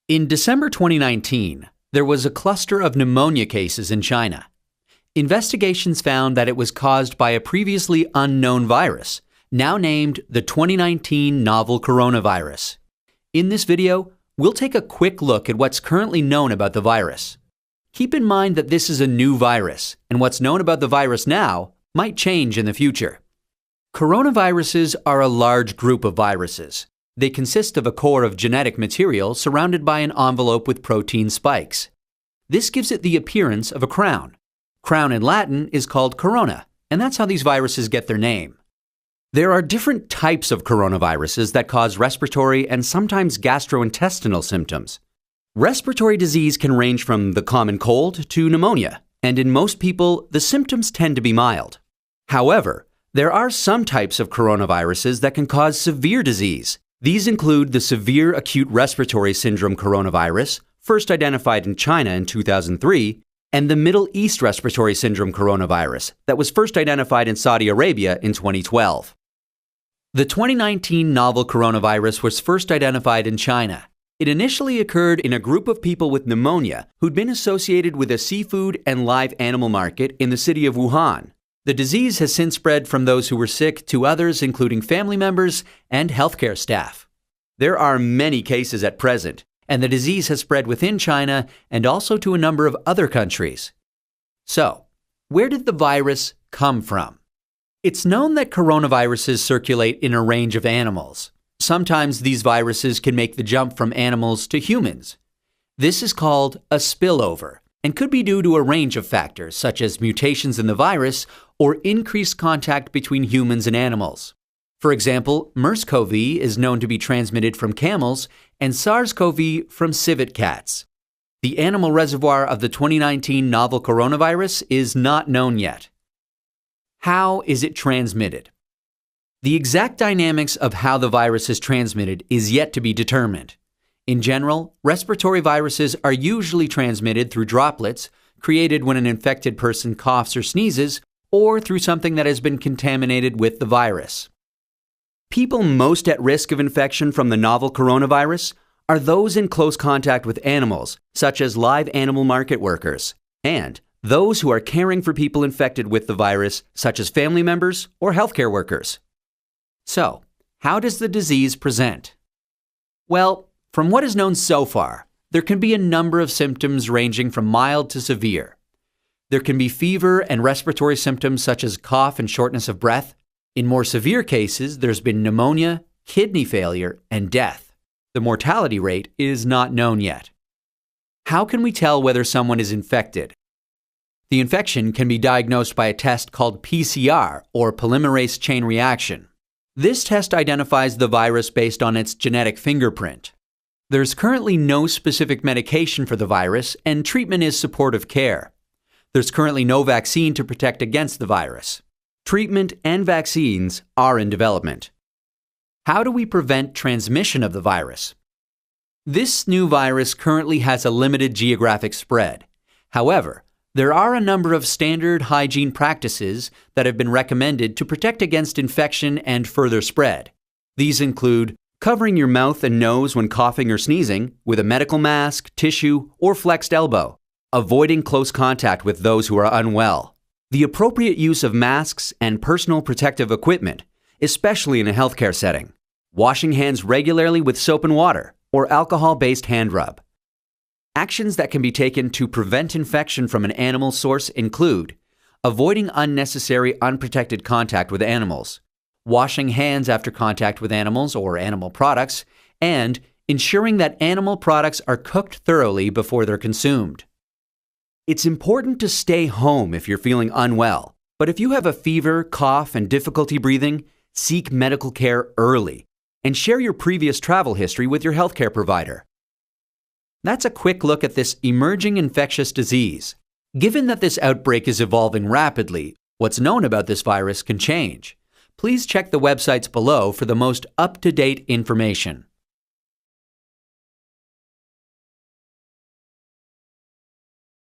In December 2019, there was a cluster of pneumonia cases in China. Investigations found that it was caused by a previously unknown virus, now named the 2019 novel coronavirus. In this video, we'll take a quick look at what's currently known about the virus. Keep in mind that this is a new virus, and what's known about the virus now might change in the future. Coronaviruses are a large group of viruses. They consist of a core of genetic material surrounded by an envelope with protein spikes. This gives it the appearance of a crown. Crown in Latin is called corona, and that's how these viruses get their name. There are different types of coronaviruses that cause respiratory and sometimes gastrointestinal symptoms. Respiratory disease can range from the common cold to pneumonia, and in most people, the symptoms tend to be mild. However, there are some types of coronaviruses that can cause severe disease. These include the severe acute respiratory syndrome coronavirus, first identified in China in 2003, and the Middle East respiratory syndrome coronavirus that was first identified in Saudi Arabia in 2012. The 2019 novel coronavirus was first identified in China. It initially occurred in a group of people with pneumonia who'd been associated with a seafood and live animal market in the city of Wuhan. The disease has since spread from those who were sick to others, including family members and healthcare staff. There are many cases at present, and the disease has spread within China and also to a number of other countries. So, where did the virus come from? It's known that coronaviruses circulate in a range of animals. Sometimes these viruses can make the jump from animals to humans. This is called a spillover and could be due to a range of factors such as mutations in the virus or increased contact between humans and animals. For example, Ncov is known to be transmitted from camels and SARS-CoV from civet cats. The animal reservoir of the 2019 novel coronavirus is not known yet. How is it transmitted? The exact dynamics of how the virus is transmitted is yet to be determined. In general, respiratory viruses are usually transmitted through droplets created when an infected person coughs or sneezes, or through something that has been contaminated with the virus. People most at risk of infection from the novel coronavirus are those in close contact with animals, such as live animal market workers, and those who are caring for people infected with the virus, such as family members or healthcare workers. So, how does the disease present? Well, from what is known so far, there can be a number of symptoms ranging from mild to severe. There can be fever and respiratory symptoms such as cough and shortness of breath. In more severe cases, there's been pneumonia, kidney failure, and death. The mortality rate is not known yet. How can we tell whether someone is infected? The infection can be diagnosed by a test called PCR, or polymerase chain reaction. This test identifies the virus based on its genetic fingerprint. There's currently no specific medication for the virus, and treatment is supportive care. There's currently no vaccine to protect against the virus. Treatment and vaccines are in development. How do we prevent transmission of the virus? This new virus currently has a limited geographic spread. However, there are a number of standard hygiene practices that have been recommended to protect against infection and further spread. These include covering your mouth and nose when coughing or sneezing with a medical mask, tissue, or flexed elbow. Avoiding close contact with those who are unwell. The appropriate use of masks and personal protective equipment, especially in a healthcare setting. Washing hands regularly with soap and water or alcohol-based hand rub. Actions that can be taken to prevent infection from an animal source include avoiding unnecessary unprotected contact with animals, washing hands after contact with animals or animal products, and ensuring that animal products are cooked thoroughly before they're consumed. It's important to stay home if you're feeling unwell, but if you have a fever, cough, and difficulty breathing, seek medical care early and share your previous travel history with your healthcare provider. That's a quick look at this emerging infectious disease. Given that this outbreak is evolving rapidly, what's known about this virus can change. Please check the websites below for the most up-to-date information.